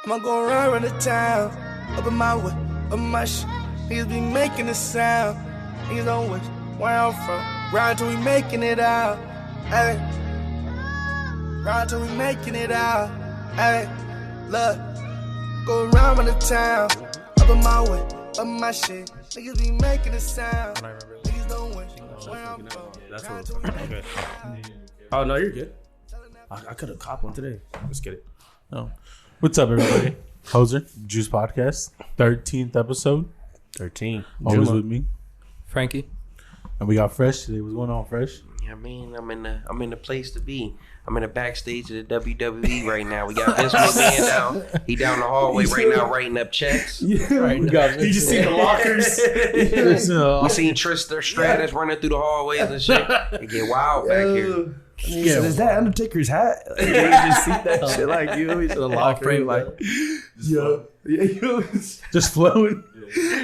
I'ma go around the town, up in my way, up my shit. Niggas be making a sound. Niggas don't wish where I'm from. Ride till we making it out. Hey. Ride till we making it out. Hey. Look. Go around the town, up in my way, up my shit. Niggas be making a sound. Niggas don't wish where I'm from. That's what. Okay. Oh no, you're good. I could have copped one today. Let's get it. Oh. What's up, everybody? Hoser, Juice Podcast, 13th episode. 13. Always Juma. with me, Frankie. and we got Fresh today. What's going on, Fresh? Yeah, I mean, I'm in the place to be. I'm in the backstage of the WWE right now. We got Vince McMahon down. He down the hallway right now writing up checks. Right, we got You just see the lockers. We seen Tristan Stratus running through the hallways and shit. It get wild back here. Yeah, is that Undertaker's hat? You just see that shit like you always in the locker room, like just flowing.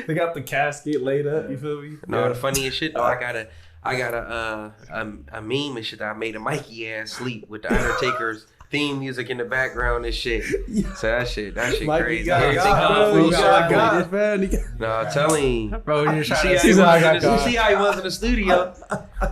They got the casket laid up. You feel me? No, the funniest shit though, I got a meme and shit that I made a Mikey ass sleep with the Undertaker's theme music in the background and shit. So that shit Mikey crazy. got Everything God, come bro. full He got circle. God, man. No, I'm telling you. Bro, you're You trying see to how he was in the studio?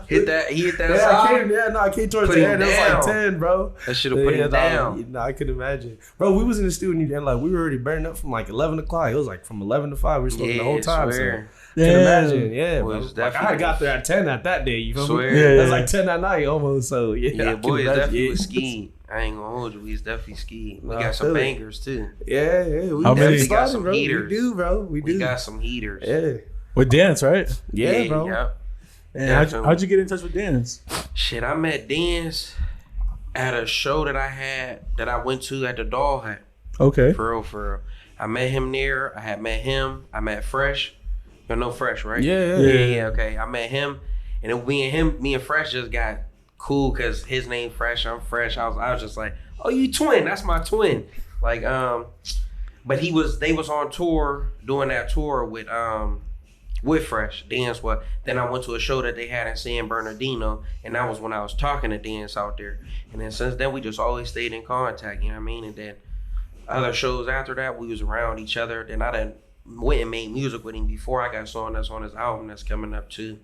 He hit that Yeah, side. I came towards Put the him end. It was like down. 10, bro. That should have put him down. No, I could imagine. Bro, we was in the studio and like we were already burning up from like 11 o'clock. It was like from 11 to 5. We were smoking the whole time. Swear. So can imagine. Yeah, bro. Was Like, I had got there at 10 at that day. You feel Swear. me? Yeah, It was yeah. like 10 at night almost. So yeah, I Yeah, can boys imagine. definitely Yeah. was skiing. I ain't gonna hold you. We was definitely skiing. We Nah, I got some feel it. bangers too. Yeah, yeah. We How many- definitely got some bro. heaters. We do, bro. We do. We got some heaters. Yeah. With Dance, right? Yeah, bro. Yeah. And Definitely. how'd you get in touch with Dance? Shit, I met Dance at a show that I went to at the Doll Hut. Okay. For real. I met him there. I had met him. I met Fresh. You know Fresh, right? Yeah. Yeah, okay. I met him, and then me and Fresh just got cool because his name Fresh, I'm Fresh. I was just like, oh, you twin? That's my twin. Like, but they was on tour doing that tour with Fresh Dance. What? Then I went to a show that they had in San Bernardino, and that was when I was talking to Dance out there. And then since then we just always stayed in contact. You know what I mean? And then other shows after that we was around each other. Then I done went and made music with him before I got song that's on his album that's coming up too.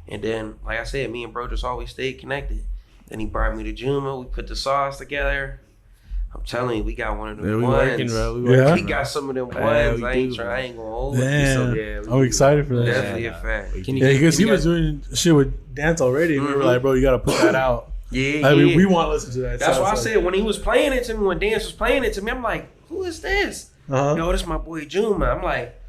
And then, like I said, me and bro just always stayed connected. Then he brought me to Juma. We put the sauce together. I'm telling you, we got one of them Yeah, we ones. working, bro. We Yeah. working. We got some of them Yeah, ones. we I ain't do, I ain't gonna hold you. Damn. So, Yeah, I'm excited for that. definitely a fact. Can you Yeah, because he you was got- doing shit with Dance already. We were like, bro, you got to put that out. Yeah, I mean, yeah. we want to listen to that. That's So why I it's said when he was playing it to me, when Dance was playing it to me, I'm like, who is this? Uh-huh. Yo, this my boy Juma. I'm like,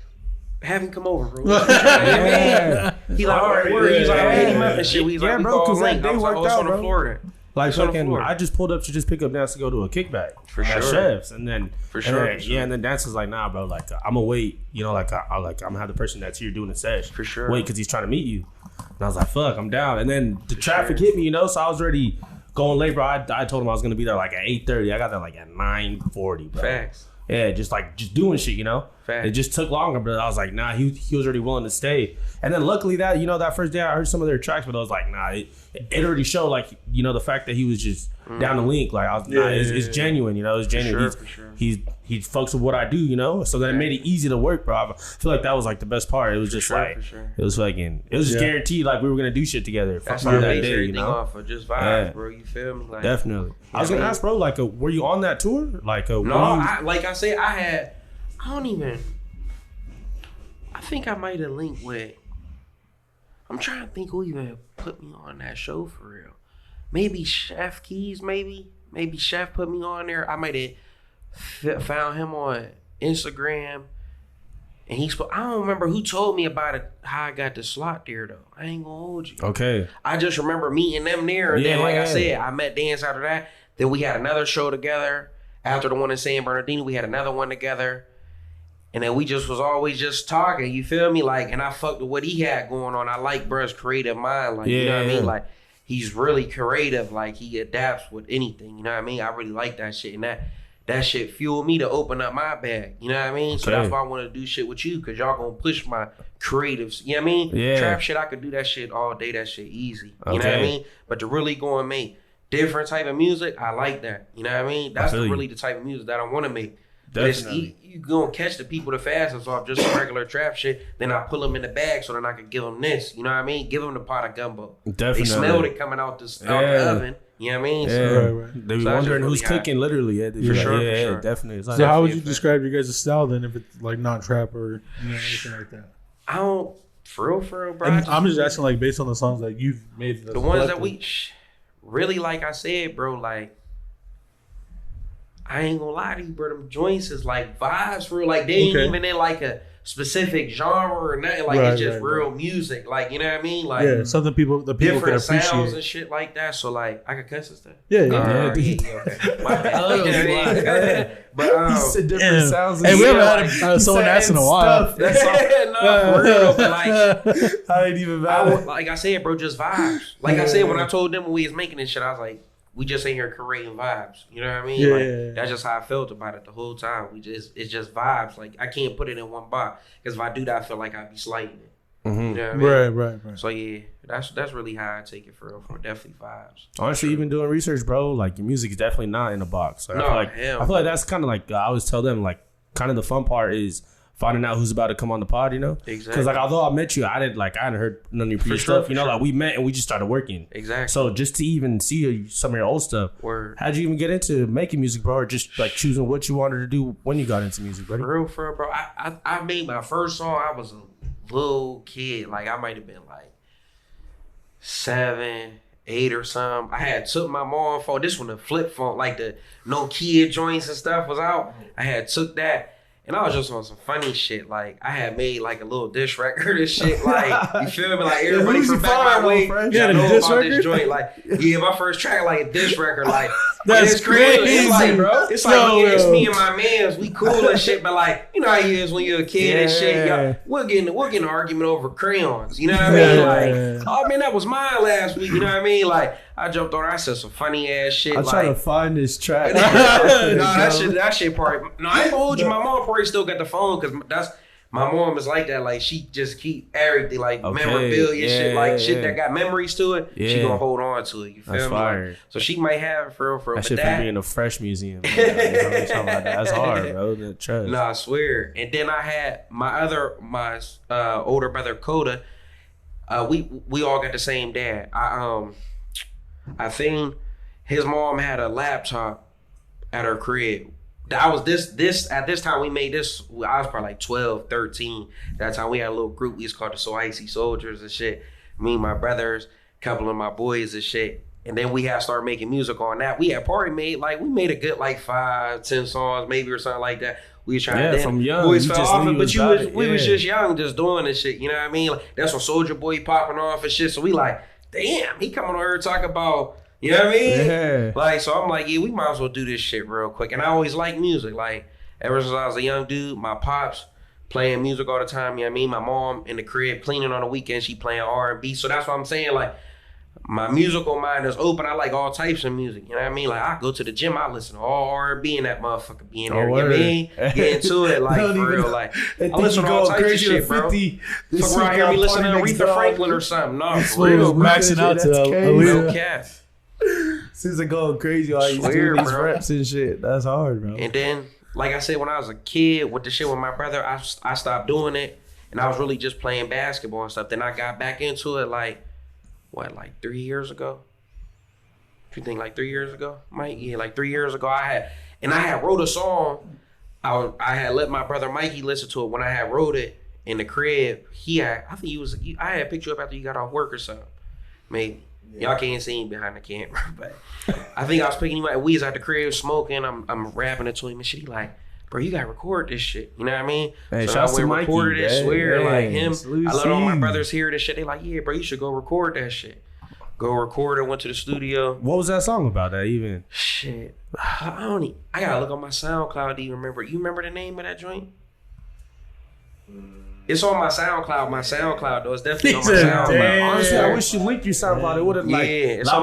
have him come over, bro. You know what I mean? He like, all right, word. He's like, I'm hitting him up and shit. He's Yeah, like, we bro, go 'cause all link. that I day was like, worked oh, it's out, on the bro. Florida. Like It's on the fucking, floor. I just pulled up to just pick up Dance to go to a kickback For at sure. Chefs, and then For sure, and then, for sure. yeah, and then Dance was like, nah, bro, like I'm gonna wait, you know, like I'm gonna have the person that's here doing the sesh For sure. wait because he's trying to meet you, and I was like, fuck, I'm down, and then the traffic sure. hit me, you know, so I was already going late, bro. I told him I was gonna be there like at 8:30. I got there like at 9:40, bro. Facts. Yeah, just doing shit, you know. Facts. It just took longer, but I was like, nah, he was already willing to stay. And then luckily that first day I heard some of their tracks, but I was like, nah, it already showed like, you know, the fact that he was just down the link. Like I was, nah, it's genuine, you know, it's genuine. For sure. He fucks with what I do, you know. So then it made it easy to work, bro. I feel like that was like the best part. It was just sure, like for sure. it was just Yeah. guaranteed like we were gonna do shit together. That's Fuck how I that base day, everything you know. off of just vibes, Yeah. bro. You feel me? Like, Definitely. I was Yeah, gonna man. ask, bro, like, were you on that tour? Like, No, were you- like I said, I think I might have linked with, I'm trying to think who even put me on that show for real. Maybe Chef Keys, maybe Chef put me on there. I might have found him on Instagram. And I don't remember who told me about it, how I got the slot there though. I ain't gonna hold you. okay. I just remember meeting them there. And then, like I Yeah. said, I met Dance after that. Then we had another show together. After the one in San Bernardino, we had another one together. And then we just was always just talking, you feel me? Like, and I fucked with what he had going on. I like bruh's creative mind. Like, you know what I Yeah. mean? Like, he's really creative. Like, he adapts with anything. You know what I mean? I really like that shit. And that shit fueled me to open up my bag. You know what I mean? So Okay. that's why I want to do shit with you, because y'all gonna push my creatives. You know what I mean? Yeah. Trap shit, I could do that shit all day. That shit easy. You know what I Okay. mean? But to really go and make different type of music, I like that. You know what I mean? That's feel you. really the type of music that I want to make. Definitely. You gonna catch the people the fastest off just some regular trap shit. Then I pull them in the bag so then I can give them this. You know what I mean? Give them the pot of gumbo. Definitely. They smelled it coming out the oven. You know what I mean? Yeah. So, They be wondering who's cooking, literally. Yeah, For sure. yeah, definitely. It's like, So how would you describe your guys' style then if it's like not trap or anything like that? I don't, for real, bro. I'm just asking like based on the songs that you've made. The ones that we really, like I said, bro, like I ain't gonna lie to you, bro. Them joints is like vibes for real. Like they ain't even in like a specific genre or nothing. Like it's just real music. Like, you know what I mean? Like something the people can different sounds appreciate and shit like that. So like I could cuss and stuff. Yeah. Okay. My bad. But he said different sounds. Hey, we haven't had someone ask in a while. That's all. No, for real. But like I ain't even valid. like I said, bro, just vibes. Like I said, when I told them when we was making this shit, I was like, we just ain't here creating vibes. You know what I mean? Yeah. Like, that's just how I felt about it the whole time. It's just vibes. Like I can't put it in one box because if I do that, I feel like I'd be slighting it. Mm-hmm. You know what I mean? Right. So yeah, that's really how I take it for real. For definitely vibes. Honestly, even doing research, bro, like your music is definitely not in a box. Like, No, I hell feel like that's kind of like I always tell them, like, kind of the fun part is finding out who's about to come on the pod, you know? Exactly. Because like although I met you, I hadn't heard none of your previous stuff. You know, like we met and we just started working. Exactly. So just to even see some of your old stuff, Word. how'd you even get into making music, bro, or just like choosing what you wanted to do when you got into music, buddy? For real, bro. I made my first song. I was a little kid. Like I might have been like 7, 8 or something. I had took my mom phone. This one the flip phone, like the Nokia joints and stuff was out. I had took that. And I was just on some funny shit. Like, I had made like a little diss record and shit. Like, you feel me? Like, everybody from back my way know about this joint. Like, yeah, my first track, like a diss record. Like, that's crazy. It's like, bro. It's like, it's me and my mans. We cool and shit. But like, you know how it is when you're a kid and shit. Y'all, we'll get in an argument over crayons. You know what I mean? Like, oh man, that was mine last week. You know what I mean? Like, I jumped on. I said some funny ass shit. I'm trying to find this track. No, that shit part. No, I ain't gonna hold you. My mom probably still got the phone because my mom is like that. Like she just keep everything like memorabilia shit, like shit that got memories to it. Yeah. She gonna hold on to it. You feel me? Like, so she might have it for that shit from being a fresh museum. You know, that's hard, bro. The trust. No, I swear. And then I had my older brother Coda. We all got the same dad. I think his mom had a laptop at her crib. I was this at this time we made this. I was probably like 12, 13. That time we had a little group. We was called the So Icy Soldiers and shit. Me and my brothers, a couple of my boys and shit. And then we had started making music on that. We had probably made a good like 5, 10 songs maybe or something like that. We was trying to from young. Boys fell off it, but we was just young, just doing this shit. You know what I mean? Like, that's when Soldier Boy popping off and shit. So we like, damn, he coming on here talk about. You know what I mean? Yeah. Like, so I'm like, yeah, we might as well do this shit real quick. And I always liked music. Like, ever since I was a young dude, my pops playing music all the time. You know what I mean? My mom in the crib cleaning on the weekend, she playing R&B. So that's what I'm saying. Like, my musical mind is open. I like all types of music. You know what I mean? Like, I go to the gym, I listen to all R&B and that motherfucker be in there. You know what I mean? Get into it, like, for real. Like, I listen to all types of shit, bro. Fuck around here, me listening to Aretha Franklin or something. No, for real. Maxing out to no cap. Since I going crazy, all you doing these reps and shit. That's hard, bro. And then, like I said, when I was a kid with the shit with my brother, I stopped doing it, and I was really just playing basketball and stuff. Then I got back into it like 3 years ago? If you think like 3 years ago, Mike? Yeah, like 3 years ago, I had wrote a song. I had let my brother Mikey listen to it when I had wrote it in the crib. I had picked you up after you got off work or something, maybe. Y'all can't see him behind the camera, but I think I was picking him up. We was at the crib smoking. I'm rapping it to him and shit. He like, bro, you gotta record this shit. You know what I mean? Hey, so I went and recorded it. Swear, like him. I let all my brothers hear this shit. They like, yeah, bro, you should go record that shit. Go record it. Went to the studio. What was that song about? That even shit. I gotta look on my SoundCloud. Do you remember? You remember the name of that joint? It's on my SoundCloud though. It's definitely on my SoundCloud. Honestly, I wish you linked your SoundCloud. It would have allowed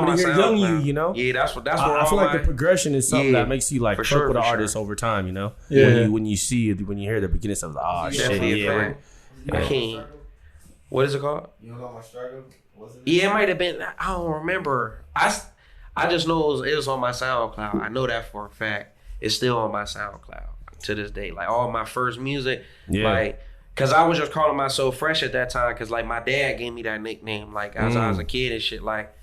me to hear young you, you know? Yeah, that's what I feel like the progression is something that makes you like fuck with the artist over time, you know? Yeah. When you see it, when you hear the beginning stuff, like, shit, I can't. What is it called? You know about my struggle? Yeah, it might have been. I don't remember. I just know it was on my SoundCloud. I know that for a fact. It's still on my SoundCloud. to this day. Like all my first music, like, cause I was just calling myself Fresh at that time. Cause like my dad gave me that nickname, like as I was a kid and shit. Like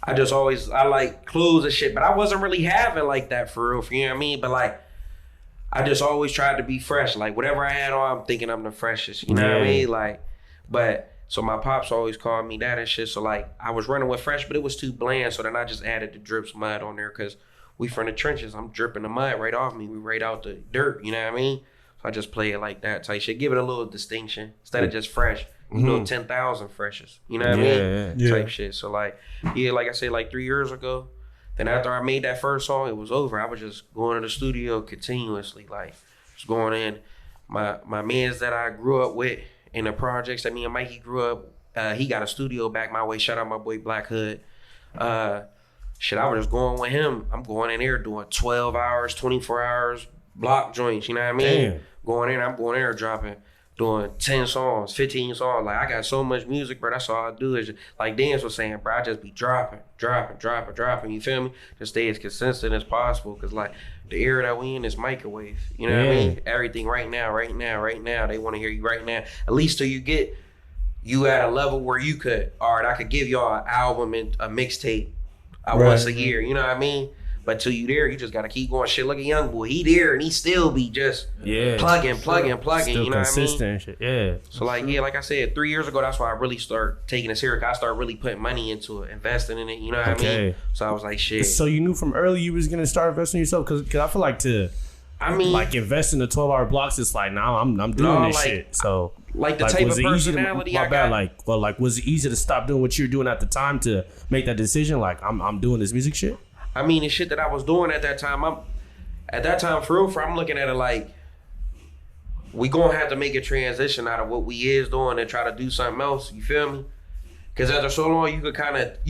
I like clothes and shit, but I wasn't really having like that for real. You know what I mean? But like I just always tried to be fresh. Like whatever I had on, I'm thinking I'm the freshest. You know what I mean? Like, but. So my pops always called me that and shit. So like I was running with Fresh, but it was too bland. So then I just added the Drips mud on there because we from the trenches. I'm dripping the mud right off me. We right out the dirt. You know what I mean? So I just play it like that type shit. Give it a little distinction instead of just Fresh. You know, 10,000 freshes. You know what I mean? Type shit. So like, like I said, like 3 years ago. Then after I made that first song, it was over. I was just going to the studio continuously, like just going in. My mans that I grew up with. In the projects that me and Mikey grew up, he got a studio back my way. Shout out my boy Black Hood. Shit, I was just going with him. I'm going in there doing 12 hours, 24 hours, block joints, you know what I mean? Damn. I'm going there dropping, doing 10 songs, 15 songs. Like, I got so much music, bro. That's all I do is, just, like Dance was saying, bro, I just be dropping. You feel me? Just stay as consistent as possible. Because, like, the era that we in is microwave. You know what I mean? Everything right now. They want to hear you right now. At least till you get you at a level where you could, all right, I could give y'all an album and a mixtape once a year. You know what I mean? But till you there, you just got to keep going. Shit, look at Young Boy. He there and he still be just plugging. Still you know what I mean? consistent shit. Yeah. So like, like I said, 3 years ago, that's why I really start taking it serious. I start really putting money into it, investing in it. You know what I mean? So I was like, shit. So you knew from early you was gonna start investing in yourself? Cause I feel like like invest in the 12-hour blocks. It's like now I'm doing this shit. So like the type of personality I got. Was it easy to stop doing what you were doing at the time to make that decision? Like I'm doing this music shit. I mean, the shit that I was doing at that time, for real, I'm looking at it like we gonna have to make a transition out of what we is doing and try to do something else. You feel me? Because after so long, you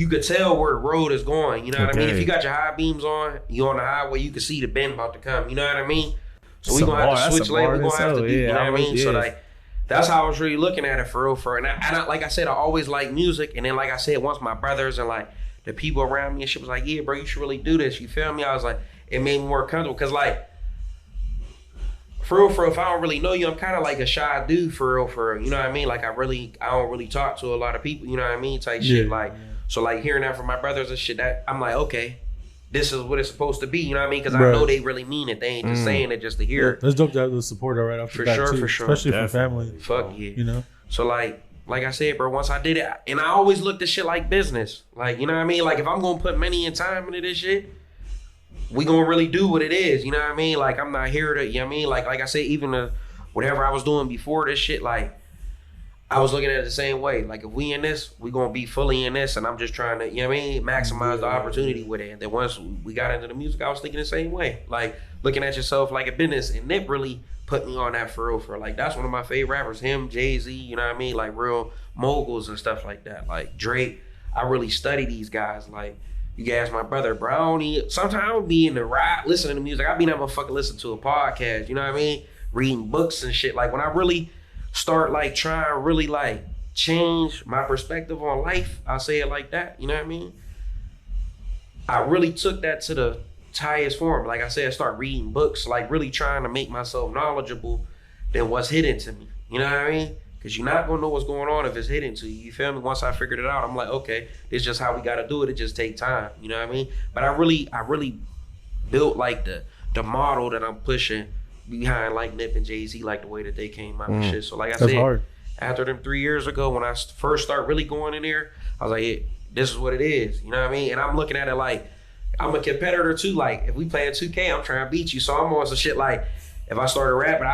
could tell where the road is going. You know what I mean? If you got your high beams on, you on the highway, you can see the bend about to come. You know what I mean? So we gonna have to switch lanes. We gonna have to do. You know what I mean? So like, that's how I was really looking at it for real. And I, like I said, I always liked music. And then like I said, once my brothers and like the people around me and shit was like, yeah, bro, you should really do this. You feel me? I was like, it made me more comfortable. Cause like, for real, if I don't really know you, I'm kind of like a shy dude for real. You know what I mean? Like I don't really talk to a lot of people, you know what I mean? Type shit. Like, so like hearing that from my brothers and shit, that I'm like, okay, this is what it's supposed to be. You know what I mean? Cause I know they really mean it. They ain't just saying it just to hear it. That's dope to have the support right off the bat too. For sure. Especially from family. Fuck yeah. You know? So like I said, bro, once I did it, and I always looked at shit like business. Like, you know what I mean? Like, if I'm going to put money and time into this shit, we going to really do what it is. You know what I mean? Like, I'm not here to, you know what I mean? Like I said, even whatever I was doing before this shit, like, I was looking at it the same way. Like, if we in this, we going to be fully in this, and I'm just trying to, you know what I mean? Maximize the opportunity with it. And then once we got into the music, I was thinking the same way. Like, looking at yourself like a business, and Nip really put me on that for real. Like, that's one of my favorite rappers. Him, Jay-Z, you know what I mean? Like, real moguls and stuff like that. Like, Drake, I really study these guys. Like, you guys, my brother Brownie. Sometimes I would be in the ride listening to music. I'd be that motherfucker listening to a podcast, you know what I mean? Reading books and shit. Like, when I really start, like, trying to really, like, change my perspective on life, I'll say it like that, you know what I mean? I really took that to the highest form. Like I said, I start reading books, like really trying to make myself knowledgeable than what's hidden to me. You know what I mean? Because you're not gonna know what's going on if it's hidden to you. You feel me? Once I figured it out, I'm like, okay, this is just how we gotta do it. It just take time. You know what I mean? But I really built like the model that I'm pushing behind like Nip and Jay-Z, like the way that they came out and shit. So like I said, after them 3 years ago, when I first start really going in there, I was like, yeah, this is what it is. You know what I mean? And I'm looking at it like, I'm a competitor too. Like, if we play a 2K, I'm trying to beat you. So I'm on some shit like, if I started rapping,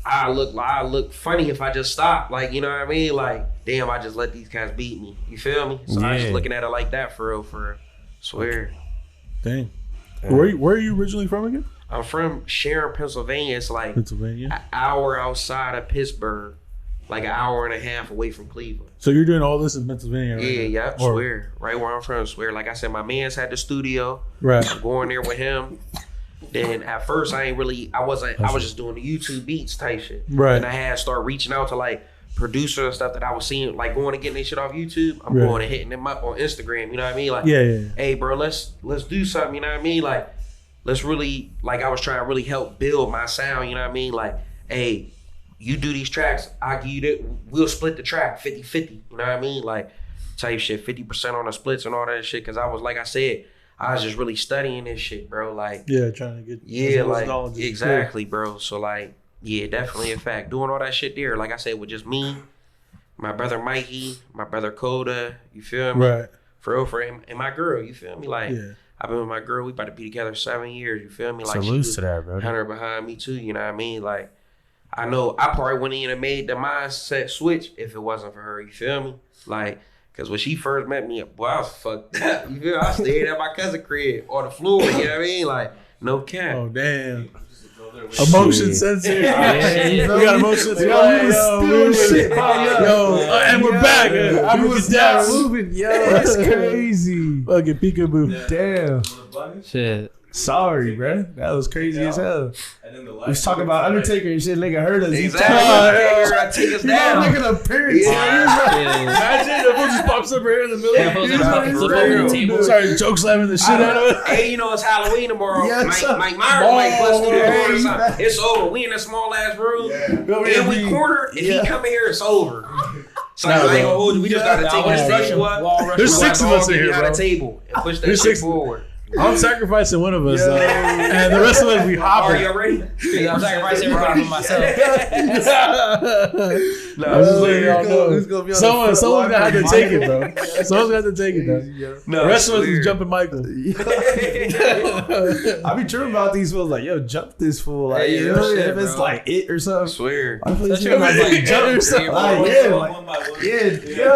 I look funny if I just stop. Like, you know what I mean? Like, damn, I just let these guys beat me. You feel me? So I was just looking at it like that for real. Swear. Dang. Where are you originally from again? I'm from Sharon, Pennsylvania. It's like an hour outside of Pittsburgh. Like an hour and a half away from Cleveland. So you're doing all this in Pennsylvania right now? Yeah, swear. Right where I'm from, swear. Like I said, my man's had the studio. Right. I'm going there with him. Then at first I was just doing the YouTube beats type shit. Right. And I had to start reaching out to like producers and stuff that I was seeing, like going and getting their shit off YouTube. I'm going and hitting them up on Instagram, you know what I mean? Like, hey bro, let's do something, you know what I mean? Like, let's really, like, I was trying to really help build my sound, you know what I mean? Like, hey, you do these tracks, I'll give you that, we'll split the track 50-50, you know what I mean? Like, type shit, 50% on the splits and all that shit, because I was, like I said, I was just really studying this shit, bro. Like, trying to get like, exactly, bro. So, like, yeah, definitely a fact. Doing all that shit there, like I said, with just me, my brother Mikey, my brother Coda, you feel me? Right. For him, and my girl, you feel me? Like, I've been with my girl, we about to be together 7 years, you feel me? Like, salutes to that, bro. 100 behind me too, you know what I mean? Like, I know I probably wouldn't even have made the mindset switch if it wasn't for her, you feel me? Like, because when she first met me, boy, I was fucked up, you feel me? I stayed at my cousin's crib on the floor, you know what I mean? Like, no cap. Oh, damn. Emotion sensor. We got emotion sensor. And we're back. I was down moving. Yo, that's crazy. Fucking peekaboo. Damn. Shit. Sorry, bro. That was crazy as hell. We was talking about Undertaker and shit. Nigga heard us. Exactly. I take us down. Nigga, the appearance. Imagine if it just pops up right here in the middle. Sorry, joke slamming the shit out of it. Hey, you know it's Halloween tomorrow. Mike Myers might bust through the door or something. It's over. We in a small ass room. And we corner. If he come in here, it's over. So I ain't gonna hold you. We just gotta take this table up. There's 6 of us in here, bro. Table and push that shit forward. I'm sacrificing one of us, and the rest of us we hopping. Are you ready? I'm sacrificing everybody for myself. I'm just letting y'all know. Someone's gonna have to take it, bro. Someone's gonna have to take it, though. The rest of us is jumping Michael. I be tripping about these fools. Like, yo, jump this fool. Like, Hey, you know, shit, if it's bro. like it or something. I swear. I feel That's like, like jump or something.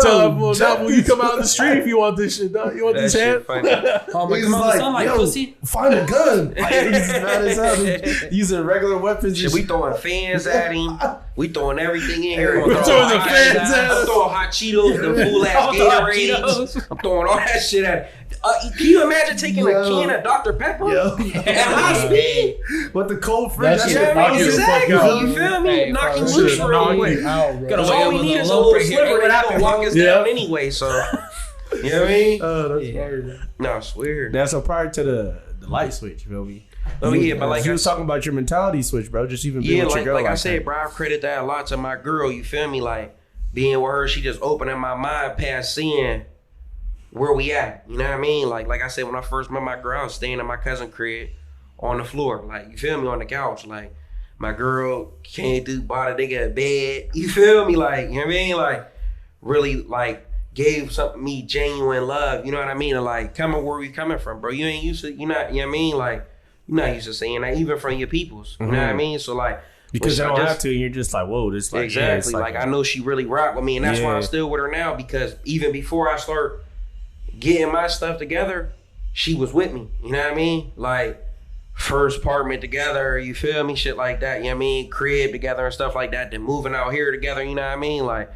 Tell him, well, now when you come out in the street if you want this shit, dog. You want this hand? Oh my He's god, like, sunlight, yo, pussy. find a gun. Like, he's mad as hell. He's using regular weapons. Shit, we throwing fans at him. We throwing everything in here. We're throwing the fans at I'm him. throwing hot Cheetos, the full ass Gatorades. I'm throwing all that shit at him. Can you imagine taking a can of Dr. Pepper at high speed? With the cold fridge. That That's shit it. knock you the Exactly. fuck out. You feel me? Hey, Knock him bro, loose Shit real knock quick. you out, bro. Because all we need is a little sliver that can walk us down anyway. So, you know what I mean? That's fire. No, I swear. That's so prior to the light switch, you feel me? Oh, yeah, but like you I was talking about your mentality switch, bro. Just even being Yeah, with your girl like I that. said, bro, I credit that a lot to my girl. You feel me? Like being with her, she just opening my mind past seeing where we at. You know what I mean? Like I said, when I first met my girl, I was staying in my cousin's crib on the floor. Like, you feel me? On the couch. Like, my girl can't do bought a nigga a bed. You feel me? Like, you know what I mean? Like, really, like, gave something me genuine love. You know what I mean? And like, coming where we coming from, bro. You ain't used to, you not, you know what I mean? Like, you're not used to saying that, even from your peoples. You know what I mean? So like, Because you don't have to, and you're just like, whoa, this like exactly. Yeah, like I know she really rocked with me, and that's why I'm still with her now. Because even before I start getting my stuff together, she was with me. You know what I mean? Like first apartment together, you feel me? Shit like that. You know what I mean? Crib together and stuff like that. Then moving out here together. You know what I mean? Like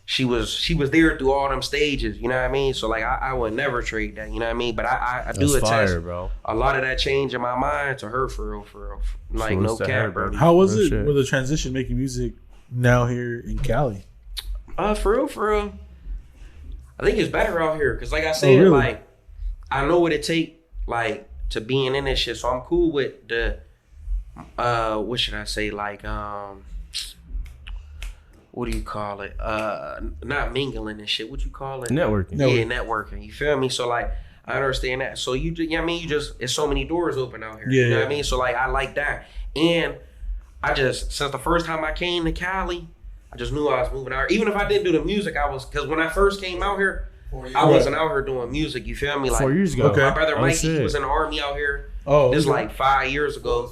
she was there through all them stages. You know what I mean? So like I would never trade that. You know what I mean? But I do attest fire, bro. a lot of that change in my mind to her for real. Like no cap, bro. How was Real it shit. with the transition making music now here in Cali? For real. I think it's better out here because, like I said, really? like I know what it take, like to being in this shit. So I'm cool with the, what should I say? Like, what do you call it? Not mingling and shit. What you call it? Networking. Yeah, networking. You feel me? So like, I understand that. So you know what I mean? You just, it's so many doors open out here. Yeah. You know what I mean? So like, I like that. And I just, since the first time I came to Cali, I just knew I was moving out here. Even if I didn't do the music, because when I first came out here, I wasn't out here doing music. You feel me? Like 4 years ago. my brother Mikey, shit. he was in the army out here. Oh, This like 5 years ago.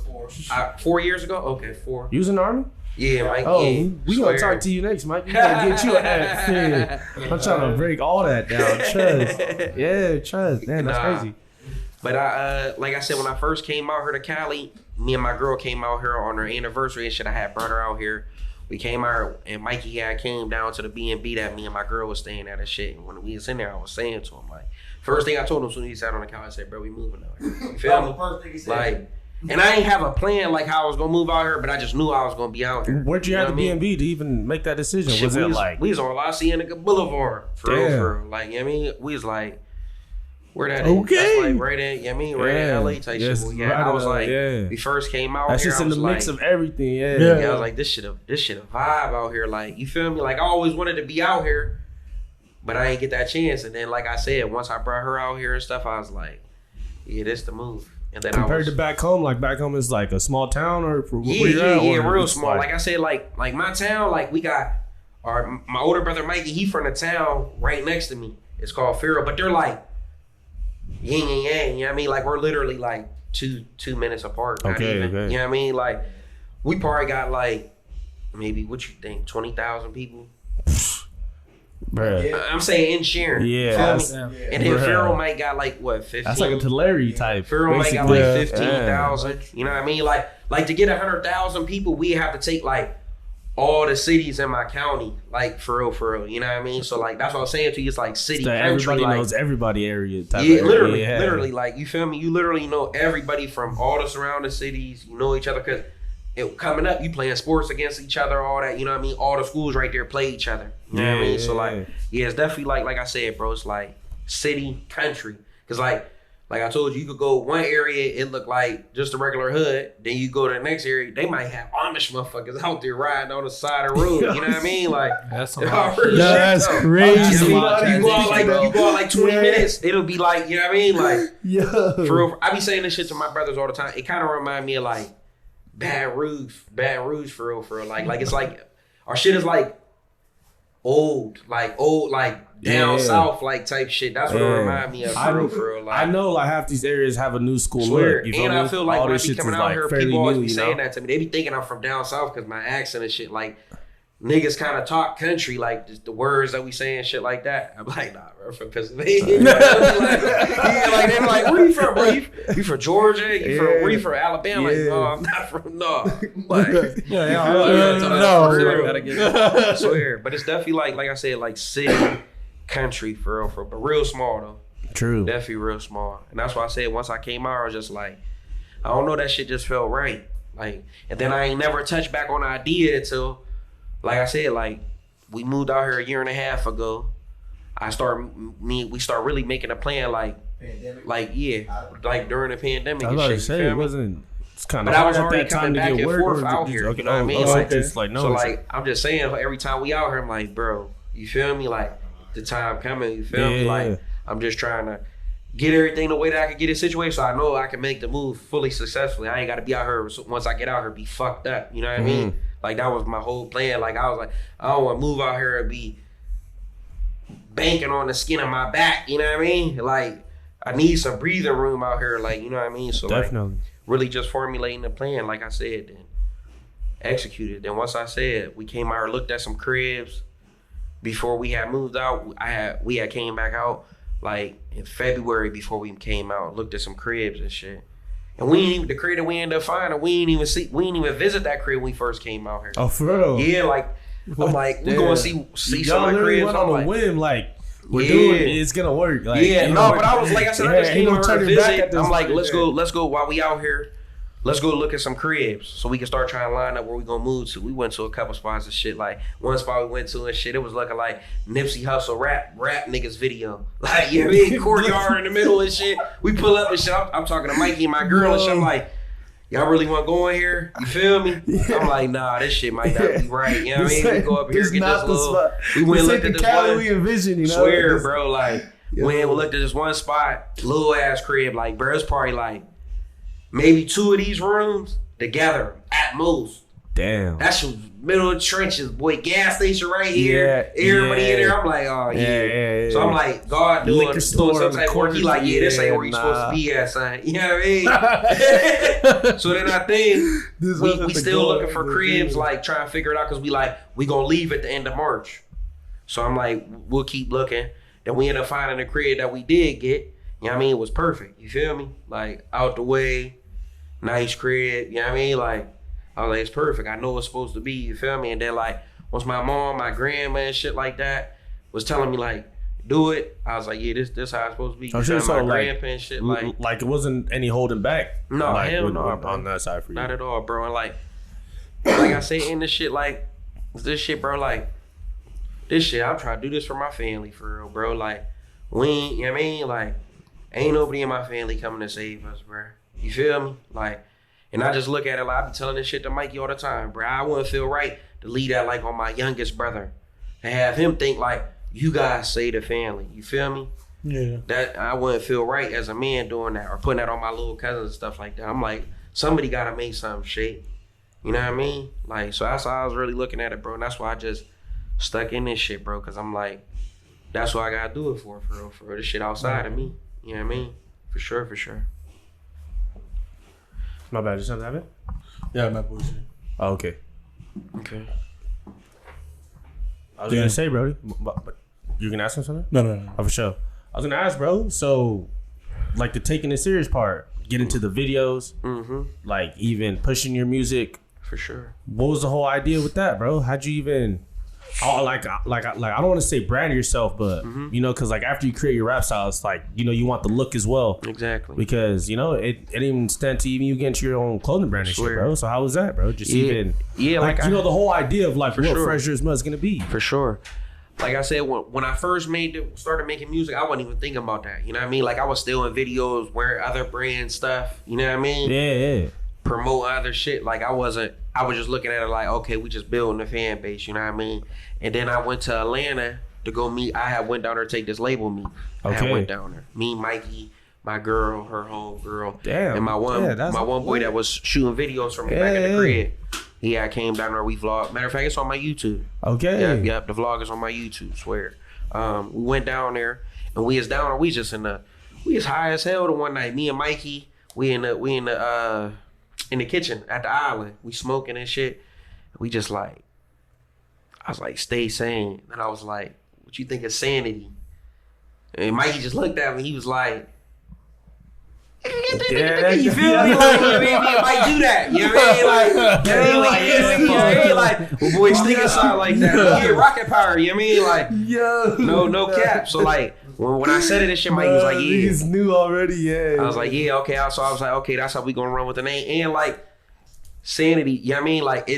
4 years ago? Okay, 4. You was in the army? Yeah, Mike. Oh, yeah, we gonna talk to you next, Mike. We gotta get you an I'm trying to break all that down. Trust. Yeah, trust. Man, that's Nah. crazy. But I, like I said, when I first came out here to Cali, me and my girl came out here on her anniversary and shit. I had brought her out here. We came out and Mikey had came down to the B&B that me and my girl was staying at and shit. And when we was in there, I was saying to him, like, first thing I told him as soon as he sat on the couch, I said, bro, we moving out here. You feel me? First thing he said. Like, and I ain't have a plan like how I was gonna move out here, but I just knew I was gonna be out here. Where'd you have the know what I mean? B&B to even make that decision? Shit, Was we it like we was on La Cienega Boulevard for Damn. real. Like, you know what I mean? We was like, Where that is? That's like right in, right in LA type shit. Yeah, I was like, we first came out that's here. That's just in the mix of everything. Yeah, I was like, this shit a vibe out here. Like, you feel me? Like, I always wanted to be out here, but I ain't get that chance. And then, like I said, once I brought her out here and stuff, I was like, yeah, this the move. And then compared to back home, like back home is like a small town or real small. Like I said, like my town, like we got my older brother Mikey. He from the town right next to me. It's called Farrell, but they're like yin and yang. You know what I mean? Like we're literally like two minutes apart. Okay. You know what I mean? Like we probably got like maybe what you think 20,000 people. Bruh. I'm saying in Sharon. Yeah. And then Farrell might got like what 15. That's like a Tulare type. Farrell might got like 15,000. You know what I mean? Like to get 100,000 people, we have to take like all the cities in my county, like for real. You know what I mean? So like that's what I'm saying to you. It's like city, country. Everybody like, knows everybody area. Literally, like you feel me? You literally know everybody from all the surrounding cities. You know each other because coming up, you playing sports against each other, all that. You know what I mean? All the schools right there play each other. You know what I mean? So like, it's definitely like I said, bro. It's like city, country. Because like I told you, you could go one area, it looked like just a regular hood. Then you go to the next area, they might have Amish motherfuckers out there riding on the side of the road. You know what I mean? Like that's that's crazy. You go out like 20 minutes, it'll be like, you know what I mean? Like for real. I be saying this shit to my brothers all the time. It kind of remind me of like Baton Rouge for real. Like it's like our shit is like old, like down south, like type shit. That's what it remind me of for real. Like, I know like half these areas have a new school look. You and I feel like when I be coming out here, people always be saying that. that to me. They be thinking I'm from down south because my accent and shit. Like niggas kind of talk country, like just the words that we say and shit like that. I'm like, nah, bro, I'm from Pennsylvania. Like they be like, where you from, bro? You from Georgia? Where you from Alabama? Like, no, I'm not from Like, I swear. But it's definitely like I said, like city, country for real, but real small though. True. Definitely real small. And that's why I said once I came out, I was just like, I don't know, that shit just felt right. Like, and then I ain't never touched back on the idea until, like I said, like we moved out here a year and a half ago. We start really making a plan, like during the pandemic. I was about to say it wasn't. It's kind of. But I was already coming back and forth out here. You know what I mean? So I'm just saying, every time we out here, I'm like, bro, you feel me? Like the time coming, you feel me? Like I'm just trying to get everything the way that I can get it situated, so I know I can make the move fully successfully. I ain't got to be out here once I get out here be fucked up. You know what I mean? Like that was my whole plan. Like I was like, I don't want to move out here and be banking on the skin of my back. You know what I mean? Like I need some breathing room out here. Like, you know what I mean? So definitely, like, really just formulating the plan, like I said, then executed. Then once I said, we came out here, looked at some cribs before we had moved out. We had came back out like in February before we came out. Looked at some cribs and shit. And we ain't even, the crib that we ended up finding, we ain't even visit that crib when we first came out here. Oh, for real? Yeah, like I'm like, we going to see some of the cribs. Went on a whim, like we're doing it, it's gonna work. Like, but I was like I said, I just came over to visit. I'm like, let's go while we out here. Let's go look at some cribs so we can start trying to line up where we gonna move to. We went to a couple spots and shit. Like one spot we went to and shit, it was looking like Nipsey Hussle rap niggas video. Like, you know what I mean? Courtyard in the middle and shit. We pull up and shit. I'm talking to Mikey and my girl and shit. I'm like, y'all really want to go in here? You feel me? I'm like, nah, this shit might not be right. You know what I mean? We go up here, get this little. Spot. We went and looked at this one. We envision, you know? Swear, bro. Like, we looked at this one spot, little ass crib. Like, bro, it's probably like maybe 2 of these rooms together at most. Damn. That's middle of the trenches, boy. Gas station right here. Everybody in there. I'm like, oh yeah. So I'm like, God doing some type of work. He like, this ain't where you supposed to be at, son. You know what I mean? So then I think we still looking for cribs, like trying to figure it out because we gonna leave at the end of March. So I'm like, we'll keep looking. Then we end up finding a crib that we did get. You know what I mean? It was perfect. You feel me? Like out the way, nice crib. You know what I mean? Like, I was like, it's perfect. I know what's supposed to be. You feel me? And then like, once my mom, my grandma and shit like that was telling me like, do it. I was like, yeah, this how it's supposed to be. I'm sure so, my grandpa and shit like it wasn't any holding back. No, like, hell no, bro. On that side for you. Not at all, bro. And like I said in this shit, like this shit, bro. Like this shit, I'm trying to do this for my family, for real, bro. Like we ain't, you know what I mean? Like ain't nobody in my family coming to save us, bro. You feel me? Like, and I just look at it like I be telling this shit to Mikey all the time, bro. I wouldn't feel right to leave that like on my youngest brother and have him think like, you guys save the family. You feel me? Yeah. That I wouldn't feel right as a man doing that or putting that on my little cousins and stuff like that. I'm like, somebody gotta make something shake. You know what I mean? Like, so that's how I was really looking at it, bro. And that's why I just stuck in this shit, bro. Cause I'm like, that's what I gotta do it for real. For this shit outside of me. You know what I mean? For sure, for sure. My bad. Did something happen? Yeah, my bullshit. Oh, okay. Okay. I was gonna say, Brody, but you gonna ask him something? No. Oh, for sure. I was gonna ask, bro. So, like the taking it serious part, get into the videos, like even pushing your music. For sure. What was the whole idea with that, bro? How'd you even? Oh, like I don't want to say brand yourself, but you know, because like after you create your rap style, it's like, you know, you want the look as well. Exactly. Because you know it didn't even stand to even you get into your own clothing brand and shit, bro. So how was that, bro? Just even like you know the whole idea of like what Fresh Is Mud is gonna be. For sure. Like I said, when I first started making music, I wasn't even thinking about that. You know what I mean? Like I was still in videos wearing other brand stuff. You know what I mean? Yeah. Promote other shit. Like I was just looking at it like, okay, we just building a fan base. You know what I mean? And then I went to Atlanta to go meet. I had went down there to take this label meet. Okay. I had went down there. Me, Mikey, my girl, her home girl, damn, and my one boy that was shooting videos from me back in the crib. I came down there. We vlogged. Matter of fact, it's on my YouTube. Okay. Yep. The vlog is on my YouTube. Swear. We went down there and we was down there. We was high as hell the one night. Me and Mikey. We in the kitchen at the island. We smoking and shit. We just like. I was like, stay sane. And I was like, what you think of sanity? And Mikey just looked at me. He was like, you feel me? Like, you might do that. You know what I mean? Like, well, boys, think inside like that. Yeah, rocket power. You know what I mean? Like, no cap. So like, when I said it, this shit, Mikey was like, yeah. He's new already, yeah. I was like, yeah, okay. So I was like, okay, that's how we gonna run with the name. And like, sanity, you know what I mean? Like,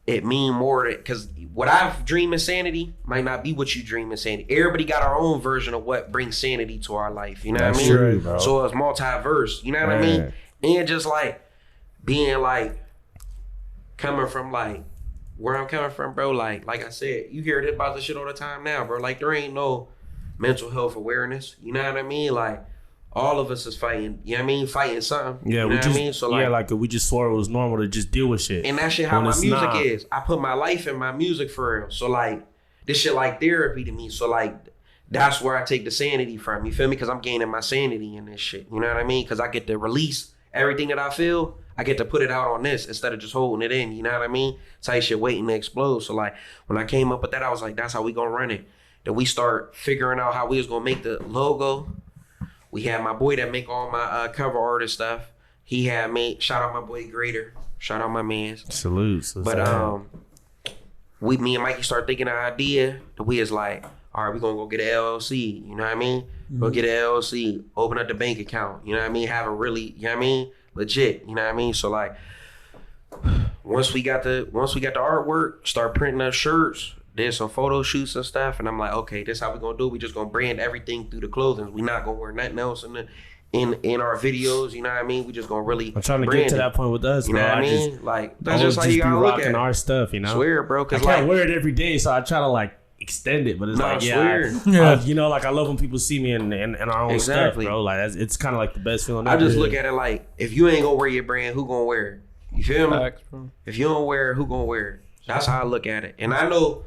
it mean more because what I've dreamed of sanity might not be what you dream of sanity. Everybody got our own version of what brings sanity to our life. You know what I mean? True, bro. So it's multiverse. You know what I mean? And just like being like coming from like where I'm coming from, bro. Like I said, you hear about this shit all the time now, bro. Like there ain't no mental health awareness. You know what I mean? Like all of us is fighting, you know what I mean? Fighting something. Yeah, you know what I mean? So like we just swore it was normal to just deal with shit. And that shit how my music is. I put my life in my music for real. So like this shit like therapy to me. So like that's where I take the sanity from. You feel me? Because I'm gaining my sanity in this shit. You know what I mean? Because I get to release everything that I feel. I get to put it out on this instead of just holding it in. You know what I mean? Type shit waiting to explode. So like when I came up with that, I was like, that's how we gonna run it. Then we start figuring out how we was gonna make the logo. We had my boy that make all my cover art and stuff. He had made, shout out my boy Grader. Shout out my mans. Salute. But me and Mikey started thinking of an idea that we was like, all right, we're gonna go get an LLC. You know what I mean? Go get an LLC, open up the bank account. You know what I mean? Have a really, you know what I mean? Legit. You know what I mean? So like, once we got the artwork, start printing up shirts. Did some photo shoots and stuff, and I'm like, okay, this how we gonna do it. We just gonna brand everything through the clothing. We not gonna wear nothing else in our videos. You know what I mean? We just gonna really. I'm trying to get to that point with us, you bro. know what I mean? Like that's just how you gotta look at it. Our stuff, you know. Swear, bro. Cause I can't wear it every day, so I try to like extend it, but it's like you know, like I love when people see me in our own stuff, bro. Like it's kind of like the best feeling. I just look at it like if you ain't gonna wear your brand, who gonna wear it? You feel me? If you don't wear it, who gonna wear it? That's how I look at it, and I know.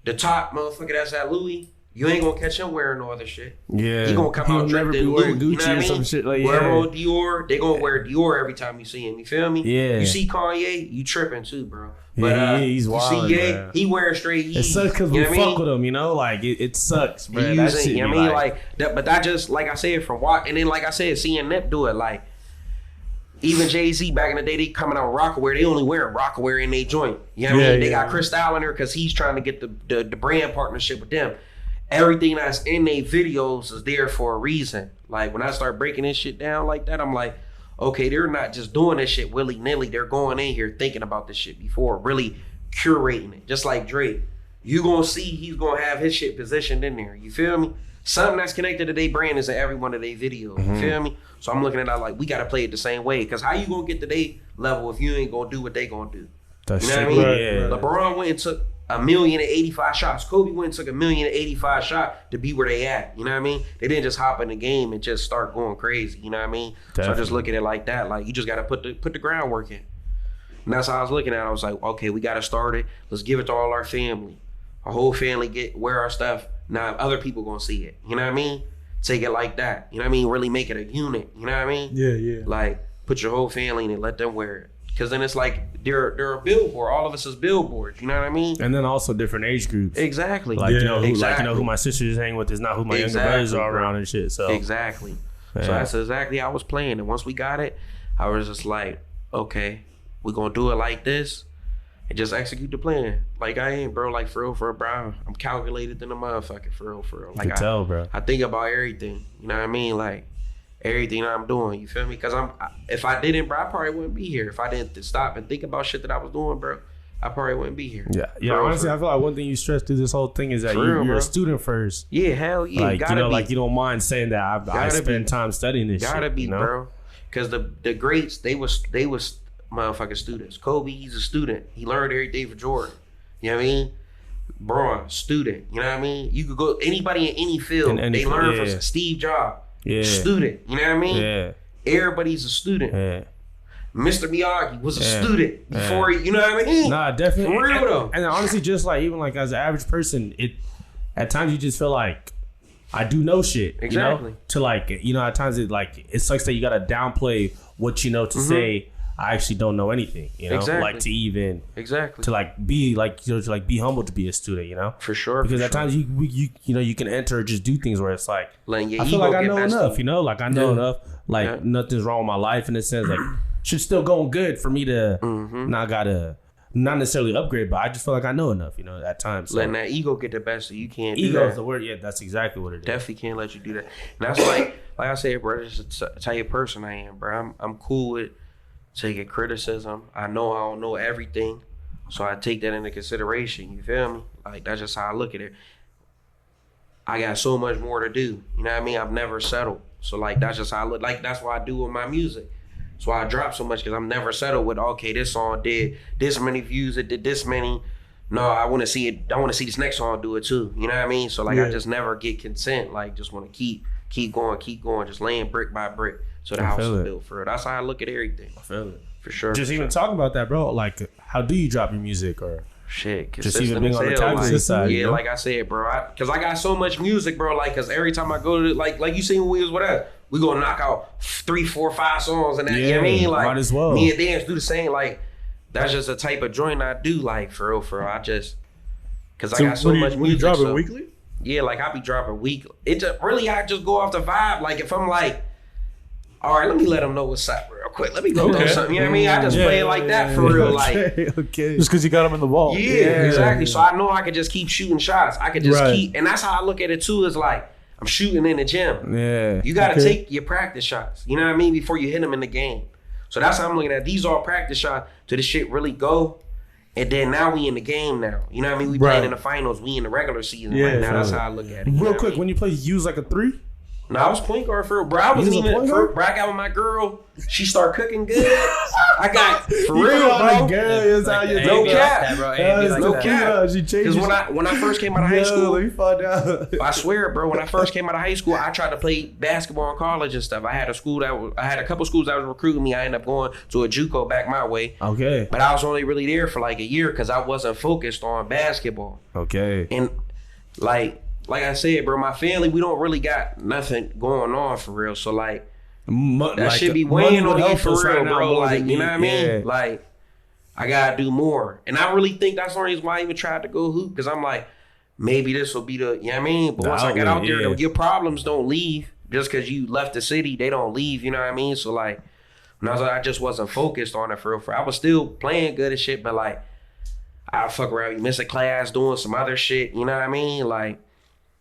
The top motherfucker that's at Louis, you ain't gonna catch him wearing no other shit. Yeah, he gonna come out dripped in Louis. Gucci, you know what I mean? Some shit like wherever on Dior, they gonna wear Dior every time you see him. You feel me? Yeah. You see Kanye, you tripping too, bro. But he's wild. You see Ye, he wearing straight Yeezys. It sucks because we fuck with him, you know. Like it sucks, bro. You know what I mean? Like that, but that just like I said from what, and then like I said, seeing Nip do it like. Even Jay-Z back in the day, they coming out Rockaware. They only wearing Rockaware in their joint. You know what I mean? They got Chris Style in there because he's trying to get the brand partnership with them. Everything that's in their videos is there for a reason. Like when I start breaking this shit down like that, I'm like, okay, they're not just doing this shit willy-nilly. They're going in here thinking about this shit before, really curating it. Just like Drake. You gonna see he's gonna have his shit positioned in there. You feel me? something that's connected to their brand is in every one of their videos. You feel me? So I'm looking at it like, we got to play it the same way. Because how you going to get to their level if you ain't going to do what they going to do? That's you know what I mean? LeBron went and took 1,085 shots. Kobe went and took 1,085 shots to be where they at. You know what I mean? They didn't just hop in the game and just start going crazy. You know what I mean? Definitely. So I just look at it like that. Like, you just got to put the groundwork in. And that's how I was looking at it. I was like, okay, we got to start it. Let's give it to all our family. Our whole family wear our stuff. Now other people going to see it. You know what I mean? Take it like that. You know what I mean? Really make it a unit. You know what I mean? Yeah. Like, put your whole family in and let them wear it. Because then it's like they're a billboard. All of us is billboards. You know what I mean? And then also different age groups. Exactly. Like, who my sisters hang with is not who my younger brothers are around and shit. So exactly. Yeah. So that's exactly how I was playing. And once we got it, I was just like, okay, we're going to do it like this and just execute the plan. Like, I ain't, bro, like, for real, bro. I'm calculated than a motherfucker, for real. Like, I can tell, bro. I think about everything. You know what I mean? Like, everything I'm doing, you feel me? Because if I didn't, bro, I probably wouldn't be here. If I didn't stop and think about shit that I was doing, bro, I probably wouldn't be here. Yeah. Honestly, I feel like one thing you stress through this whole thing is that you're a student first. Yeah, hell yeah. Like, like, you don't mind saying that I spend time studying this shit. Gotta be, you know? bro. Because the greats, they was motherfucking students. Kobe, he's a student. He learned everything from Jordan. You know what I mean? Braun, student. You know what I mean? You could go anybody in any field. They learn from Steve Jobs. Yeah. Student. You know what I mean? Yeah. Everybody's a student. Yeah. Mr. Miyagi was a student before he, you know what I mean? Nah, definitely. For real though. And honestly, just like even like as an average person, at times you just feel like I do know shit. Exactly. You know? To like, at times it sucks that you gotta downplay what you know to say I actually don't know anything, Exactly. Like to even to like be like to like be humble to be a student, For sure. Because at times you can enter or just do things where it's like I feel like I know enough, like I know enough, like nothing's wrong with my life in a sense, like shit's still going good for me to not necessarily upgrade, but I just feel like I know enough, at times. So. Letting that ego get the best of you can't do that. Ego is the word. Yeah, that's exactly what it is. Definitely can't let you do that. And that's like I said, bro, this is a type of person I am, bro. I'm cool with taking criticism. I know I don't know everything, so I take that into consideration. You feel me? Like, that's just how I look at it. I got so much more to do. You know what I mean? I've never settled. So, like, that's just how I look. Like, that's what I do with my music. That's why I drop so much, because I'm never settled with, okay, this song did this many views, it did this many. No, I want to see it. I want to see this next song do it too. You know what I mean? So, like, I just never get content. Like, just want to keep going, just laying brick by brick. So the house is built for it. That's how I look at everything. I feel it. For sure. Just even talking about that, bro. Like, how do you drop your music, or shit? Just even being on the talented side. Yeah, like I said, bro. Because I got so much music, bro. Like, because every time I go to like you seen when we was with us, we gonna knock out 3, 4, 5 songs and that. You know what I mean? Like, might as well. Me and Dance do the same. Like, that's just a type of joint I do. Like, for real. I just because I got so much music. You dropping weekly? Yeah, like I be dropping weekly. It just really I just go off the vibe. Like, if I'm like, all right, let me let them know what's up real quick. Let me go do something. You know what I mean? I just play it like that for real. Like, okay. Just because you got them in the vault. Yeah, exactly. So I know I could just keep shooting shots. I could just keep, and that's how I look at it too. Is like I'm shooting in the gym. Yeah, you got to take your practice shots. You know what I mean? Before you hit them in the game. So that's how I'm looking at. These are practice shots till the shit really go. And then now we in the game now. You know what I mean? We playing in the finals. We in the regular season right now. That's how I look at it. Real quick, when you play, you use like a 3? No, I was point guard for real. Bro, I wasn't even bro, I got with my girl. She started cooking good. I got for real, bro. Girl, how you no cap, no cap. Because when I first came out of high school, I swear, bro. When I first came out of high school, I tried to play basketball in college and stuff. I had a couple schools that was recruiting me. I ended up going to a JUCO back my way. Okay, but I was only really there for like a year because I wasn't focused on basketball. Okay, and like I said, bro, my family, we don't really got nothing going on for real. So, like, that should be weighing on you for real, bro. Like, you know what I mean? Yeah. Like, I got to do more. And I really think that's the reason why I even tried to go hoop. Because I'm like, maybe this will be the, you know what I mean? But once I got out there, your problems don't leave. Just because you left the city, they don't leave, you know what I mean? So, like, when I just wasn't focused on it for real. I was still playing good and shit, but, like, I fuck around, miss a class, doing some other shit, you know what I mean? Like,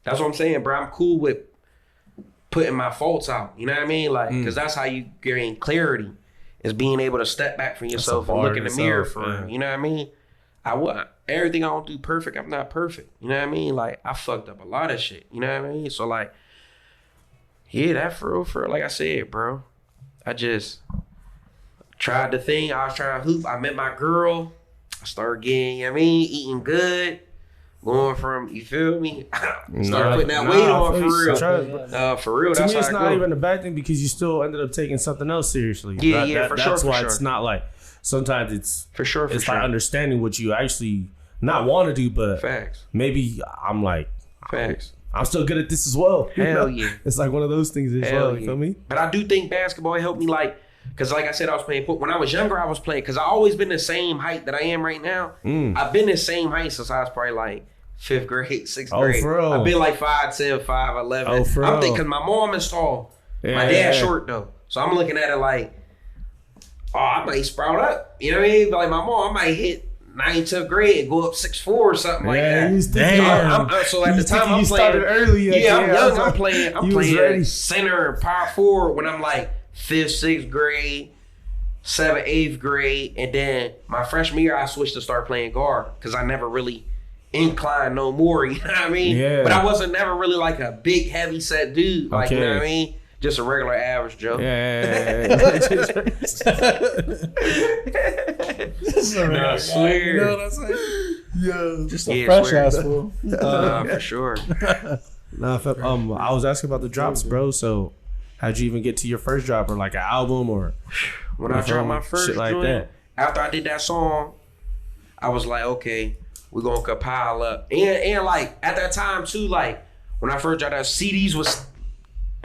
that's what I'm saying, bro. I'm cool with putting my faults out. You know what I mean? Like, because that's how you gain clarity, is being able to step back from yourself and look in the mirror for real. You know what I mean? everything I don't do perfect. I'm not perfect. You know what I mean? Like I fucked up a lot of shit. You know what I mean? So like, yeah, that for real, like I said, bro. I just tried the thing. I was trying to hoop. I met my girl. I started getting, you know what I mean, eating good. Going from, you feel me? Start putting that weight on for real. For real, to that's me, it's how not even a bad thing because you still ended up taking something else seriously. Yeah, for sure. That's why it's not like, sometimes it's for sure. It's like understanding what you actually not want to do, but facts. Maybe I'm like, facts. I'm still good at this as well. Hell yeah. It's like one of those things as well. You feel me? But I do think basketball helped me, like, because like I said, I was playing when I was younger. I was playing because I always been the same height that I am right now. I've been the same height since I was probably like 5th grade, 6th grade. For real. I've been like 5'10", 5'11". Oh, for I'm real. thinking because my mom is tall, my dad's short though, so I'm looking at it like, oh, I might sprout up. You know what I mean? But like my mom, I might hit 9th, 10th grade and go up 6'4" or something like that. So at the time I'm playing early. I'm young. I'm playing center and power forward when I'm like 5th, 6th grade, 7th, 8th grade, and then my freshman year I switched to start playing guard because I never really inclined no more. You know what I mean? Yeah. But I wasn't never really like a big heavy set dude. Like you know what I mean? Just a regular average Joe. Yeah. No, I swear. You know what I'm saying? Yeah. Just a Yeah, fresh swear. ass fool. For sure. I was asking about the drops, bro. So, how'd you even get to your first drop, or like an album, or when I dropped my first shit like joint, that? After I did that song, I was like, okay, we're gonna compile up, and like at that time too, like when I first dropped that, CDs was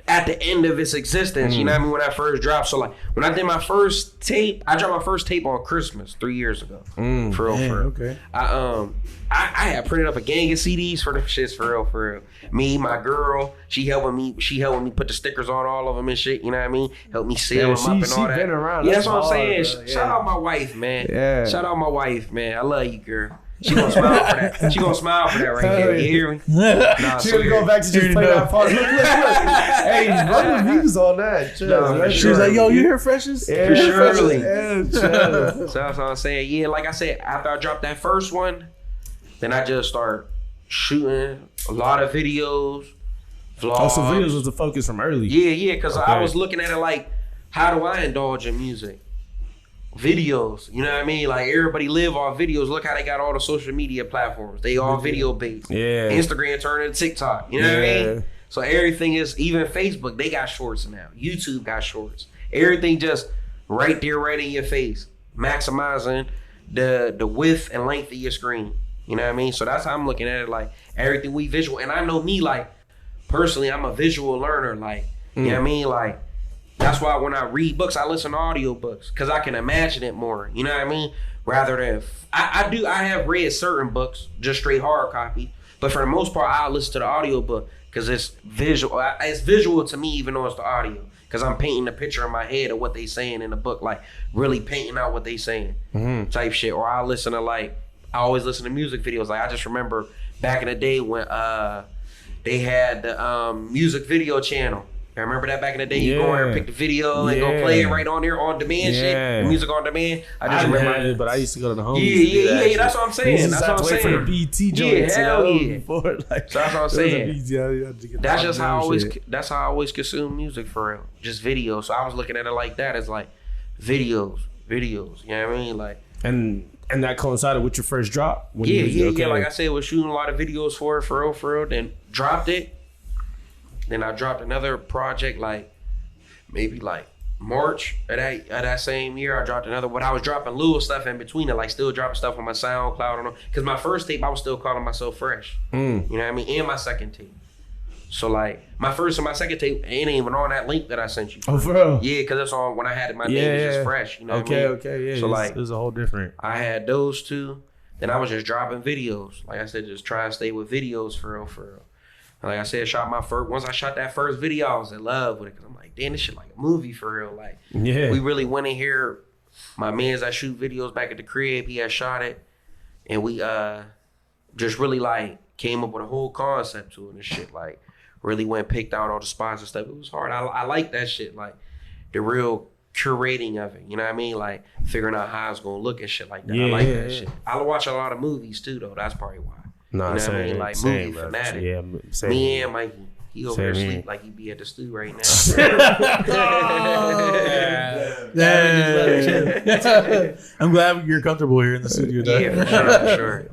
at the end of its existence. You know what I mean? When I first dropped, so like when I did my first tape, I dropped my first tape on Christmas 3 years ago. For real. Okay. I had printed up a gang of CDs for them shits for real. Me, my girl, she helping me put the stickers on all of them and shit. You know what I mean? Help me seal them up and all that. Been around. Yeah, that's what I'm saying. Bro. Shout out my wife, man. Yeah. Shout out my wife, man. I love you, girl. She gonna smile for that. She gonna smile for that right there. You hear me? Nah, She gonna go back to just play that part. Look. Hey, run the views on that. No, She was like, yo, you hear Freshes? Yeah, For sure. So So that's what I'm saying. Yeah, like I said, after I dropped that first one, then I just started shooting a lot of videos, vlogs. Oh, so videos was the focus from early. Yeah, because I was looking at it like, how do I indulge in music? Videos, you know what I mean? Like everybody live off videos. Look how they got all the social media platforms. They all video based. Yeah. Instagram turned into TikTok. You know what I mean? So everything is, even Facebook, they got shorts now. YouTube got shorts. Everything just right there, right in your face. Maximizing the width and length of your screen. You know what I mean? So that's how I'm looking at it. Like everything we visual. And I know me, like personally, I'm a visual learner. Like, you know what I mean? Like, that's why when I read books, I listen to audiobooks because I can imagine it more. You know what I mean? Rather than I have read certain books, just straight hard copy, but for the most part, I listen to the audiobook because it's visual. It's visual to me, even though it's the audio, because I'm painting a picture in my head of what they saying in the book, like really painting out what they saying, type shit. Or I always listen to music videos. Like I just remember back in the day when they had the music video channel. I remember that back in the day, you go in there and pick the video and go play it right on there on demand shit, the music on demand. I just remember it, but I used to go to the homies. Yeah, that's what I'm saying. That's what I'm saying. For the BT joints, hell yeah. Before, like, So that's what I'm saying. That's just how I always. Shit. That's how I always consume music for real. Just videos. So I was looking at it like that. It's like videos. You know what I mean? Like and that coincided with your first drop. Yeah. Like I said, was shooting a lot of videos for it, for real. Then dropped it. Then I dropped another project like maybe like March of that same year. I dropped another, but I was dropping little stuff in between it, like still dropping stuff on my SoundCloud. Because my first tape, I was still calling myself Fresh. You know what I mean? And my second tape. So like my first and my second tape ain't even on that link that I sent you. Oh, for real? Yeah, because that's on when I had it. My name was just Fresh. You know what I mean? Okay, yeah. So like it was a whole different. I had those two. Then I was just dropping videos. Like I said, just try to stay with videos for real. Like I said, once I shot that first video, I was in love with it. Cause I'm like, damn, this shit like a movie for real. Like, we really went in here. My mans that shoot videos back at the crib, he had shot it. And we just really like came up with a whole concept to it and shit. Like, really picked out all the spots and stuff. It was hard. I like that shit. Like, the real curating of it. You know what I mean? Like figuring out how it's gonna look and shit like that. I like that shit. I watch a lot of movies too, though. That's probably why. Nah, you know same, what I mean? Like same, movie fanatic. Yeah, same. Me and Mikey. He over there Same sleep like he be at the stew right now. I'm glad you're comfortable here in the studio. Yeah, for sure.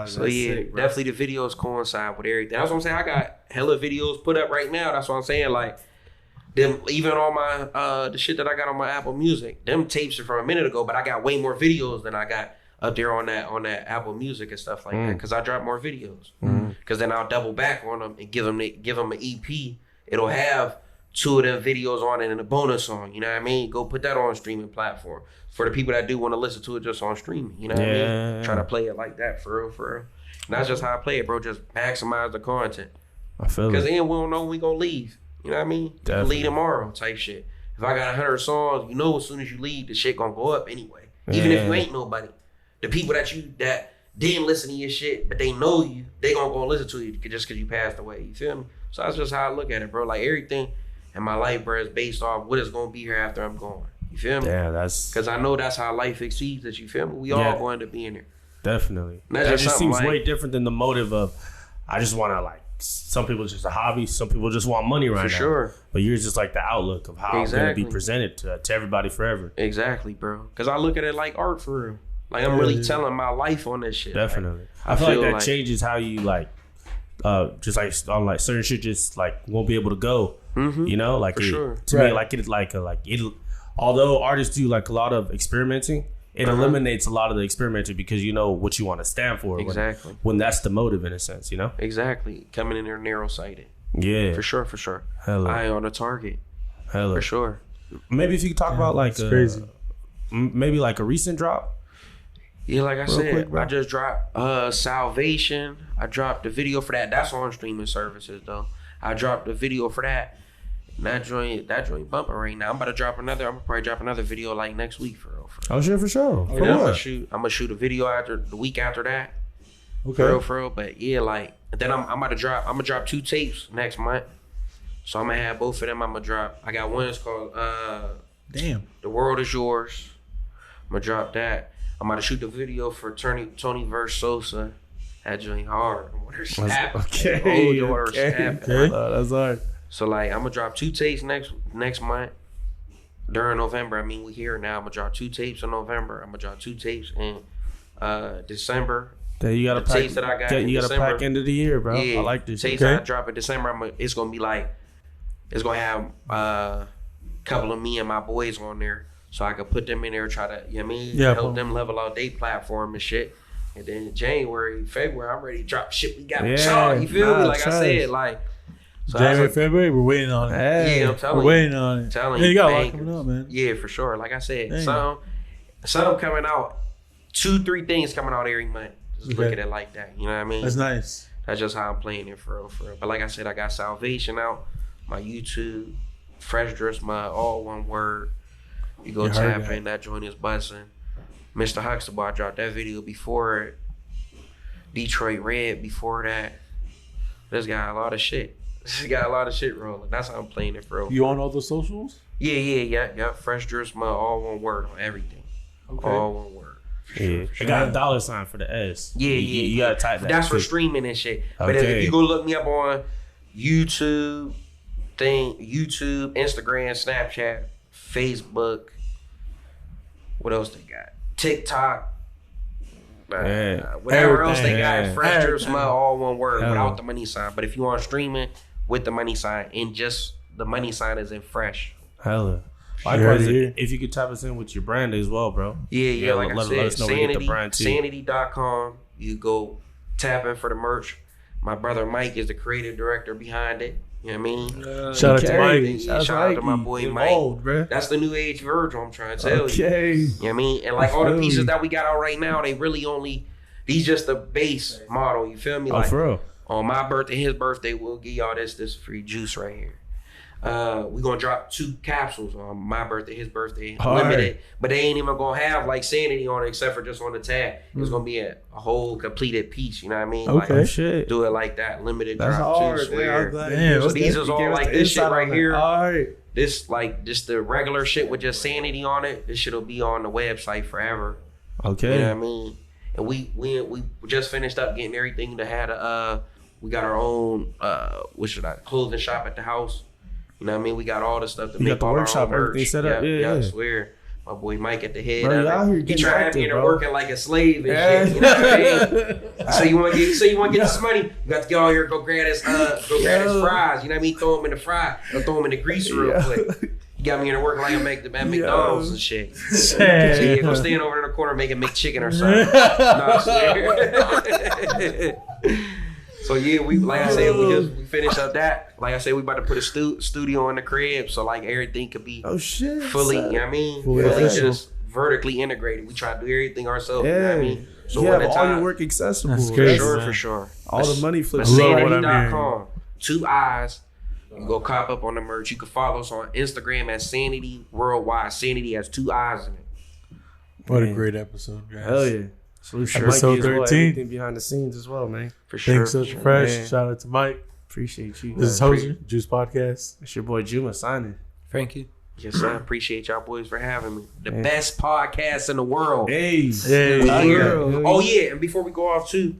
So yeah, sick, definitely the videos coincide with everything. That's what I'm saying. I got hella videos put up right now. That's what I'm saying. Like them, even on my the shit that I got on my Apple Music, them tapes are from a minute ago, but I got way more videos than I got up there on that Apple Music and stuff like that, because I drop more videos. Because then I'll double back on them and give them an EP. It'll have 2 of them videos on it and a bonus song. You know what I mean? Go put that on a streaming platform for the people that do want to listen to it just on streaming. You know what I mean? Try to play it like that for real, for real. And that's just how I play it, bro. Just maximize the content. I feel it. Because then we don't know when we gonna leave. You know what I mean? Leave tomorrow type shit. If I got 100 songs, you know as soon as you leave, the shit gonna go up anyway. Even if you ain't nobody. The people that didn't listen to your shit, but they know you, they gonna go listen to you just because you passed away. You feel me? So that's just how I look at it, bro. Like everything in my life, bro, is based off what is gonna be here after I'm gone. You feel me? Yeah, that's because I know that's how life exceeds us. You feel me? We all going to be in there. Definitely. That just seems way different than the motive of I just want to like. Some people it's just a hobby. Some people just want money right now. For sure. But yours just like the outlook of how it's gonna be presented to everybody forever. Exactly, bro. Because I look at it like art for real. Like I'm really telling my life on this shit. Definitely. Like, I feel like that changes how you like, just like on like certain shit just like won't be able to go. You know, like for sure. To me, like it's like it. Although artists do like a lot of experimenting, it eliminates a lot of the experimenting because you know what you want to stand for. Exactly. When that's the motive in a sense, you know. Exactly. Coming in there narrow sighted. Yeah. For sure. For sure. Hella. Eye on the target. Hella. For sure. Maybe if you could talk about like crazy. Maybe like a recent drop. Yeah, like I said, I just dropped Salvation. I dropped the video for that. That's on streaming services though. I dropped the video for that. And that joint bumping right now. I'm gonna probably drop another video like next week for real. Oh sure, for sure. I'm gonna shoot a video after the week after that. Okay. For real. But yeah, like then I'm gonna drop 2 tapes next month. So I'm gonna have both of them. I'm gonna drop. I got one that's called Damn. The World Is Yours. I'm gonna drop that. I'm about to shoot the video for Tony vs. Sosa. That joint hard. Okay. That's hard. So like I'm gonna drop 2 tapes next month. During November. I mean we here now. I'm gonna drop 2 tapes in November. I'm gonna drop 2 tapes in December. You gotta pack. Tapes that I got you gotta pack end of the year, bro. Yeah, I like this. Tapes that I drop in December. It's gonna be like it's gonna have a couple of me and my boys on there. So I could put them in there, try to, you know what I mean? Help them level out their platform and shit. And then in January, February, I'm ready to drop shit we got with y'all. You feel me? Like I said, like. So January, February, we're waiting on it. Hey, yeah, I'm telling you. We're waiting on it. Telling you. You got a lot coming up, man. Yeah, for sure. Like I said, some coming out, 2-3 things coming out every month. Just look at it like that. You know what I mean? That's nice. That's just how I'm playing it for real. But like I said, I got Salvation out, my YouTube, Fresh Dress, my all one word. You go tap in, that joint is buzzing. Mr. Huxtable, I dropped that video before it. Detroit Red before that. This got a lot of shit. This got a lot of shit rolling. That's how I'm playing it, bro. You on all the socials? Yeah. Fresh Dress, my all one word on everything. Okay. All one word. Sure. I got a $sign for the S. Yeah. You gotta type that. That's for streaming and shit. But if you go look me up on YouTube, Instagram, Snapchat, Facebook, what else they got? TikTok, whatever else they got. Fresh Drip Smile, all one word without the money sign. But if you want streaming with the money sign, and just the money sign is in Fresh. Hella. Likewise, if you could type us in with your brand as well, bro. Yeah. Like I said, let us know where you get the brand too. Sanity.com. You go tap in for the merch. My brother Mike is the creative director behind it. You know what I mean? Shout out to Mike. Yeah, shout out to my boy Mike. Old, that's the new age Virgil, I'm trying to tell you. You know what I mean? And like all the pieces that we got out right now, they really these just the base model. You feel me? Like, for real. On my birthday, his birthday, we'll give y'all this free juice right here. We gonna drop 2 capsules on my birthday, his birthday, All limited. right. But they ain't even gonna have like Sanity on it except for just on the tag. It's gonna be a whole completed piece. You know what I mean? Okay. Like, Shit. do it like that, limited That's drop hard. too. Swear. Damn, So these is all like this shit right here. All right. This like just the regular shit with just Sanity on it. This shit'll be on the website forever. Okay. You know what I mean? And we just finished up getting everything to have we got our own clothing shop at the house. You know what I mean? We got all the stuff to You make got the all our workshop, own merch. everything set up. Yeah. I swear. My boy Mike at the head. Bro, of y'all here it. He getting trying to have active, me in there bro. working like a slave and shit. You know what I mean? So you want to get this money? You got to get on here, go grab his fries. You know what I mean? Throw them in the fry, or throw them in the grease real quick. You got me in there working like at McDonald's and shit. So yeah, go stand over in the corner making McChicken or something. No, I swear. So yeah, we like I said, we finished up that. Like I said, we about to put a studio in the crib, so like everything could be fully, you know what I mean? Fully just vertically integrated. We try to do everything ourselves. You know what I mean? So you when have the all time, your work accessible. That's crazy. for sure. All the money flips. Sanity.com. 2 eyes. You go cop up on the merch. You can follow us on Instagram at Sanity Worldwide. Sanity has 2 eyes in it. What a great episode, guys. Hell yeah. Salute to Episode Mikey as well, 13. everything behind the scenes as well, man. For sure. Thanks, Social Fresh. Man. Shout out to Mike. Appreciate you. This is Hoser, Juice Podcast. It's your boy Juma signing. Frankie. Yes, sir. Appreciate y'all boys for having me. The best podcast in the world. Hey. Oh yeah, and before we go off too,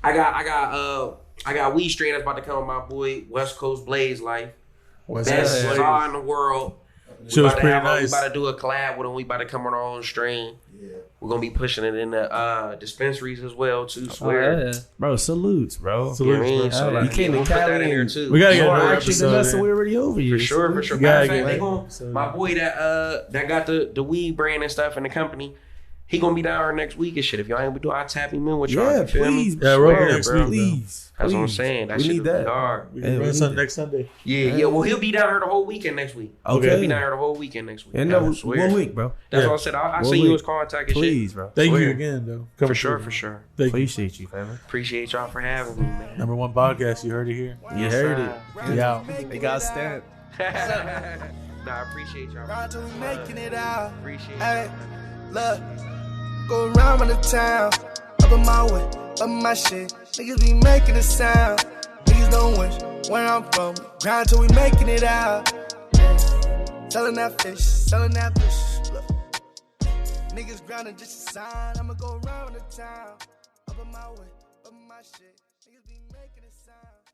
I got weed strain that's about to come with my boy West Coast Blaze Life. Best czar in the world. She was pretty nice. We about to do a collab with him. We about to come on our own strain. We're gonna be pushing it in the dispensaries as well too. Swear, Bro, salutes, bro. Salutes, So You like, came to we'll put that Cali in here and- too. We gotta get You're another actually the episode. best, and we're already over you. For sure, for sure. Gotta Matter of fact, get they gonna, my boy that got the weed brand and stuff in the company, he gonna be down here next week and shit. If y'all ain't gonna do, I'll tap him in with y'all. Yeah, You feel me? please. Yeah, we're bro, next week, please. That's what I'm saying. That We shit need will be that. hard. We Hey, can we run need something that. next Sunday. Yeah. Well, he'll be down here the whole weekend next week. Okay. He'll be down here the whole weekend next week. And I no, swear. 1 week, bro. That's Yeah. what I said. I'll One send you week. his contact and Please, shit. bro. Thank you Swear. again, though. For Coming sure, through. for sure. Thank you. Appreciate you, fam. Appreciate y'all for having me, man. #1 podcast. You heard it here. You heard it. Yeah. They got stamped. Nah, I appreciate y'all. Ride till we making it out. Appreciate Hey, y'all. look, go around with the town, up in my way, up my shit. Niggas be making a sound. Niggas don't wish where I'm from. Grind till we making it out. Selling that fish. Look, niggas grinding just a sign. I'ma go around the town, up in my way, up my shit. Niggas be making a sound.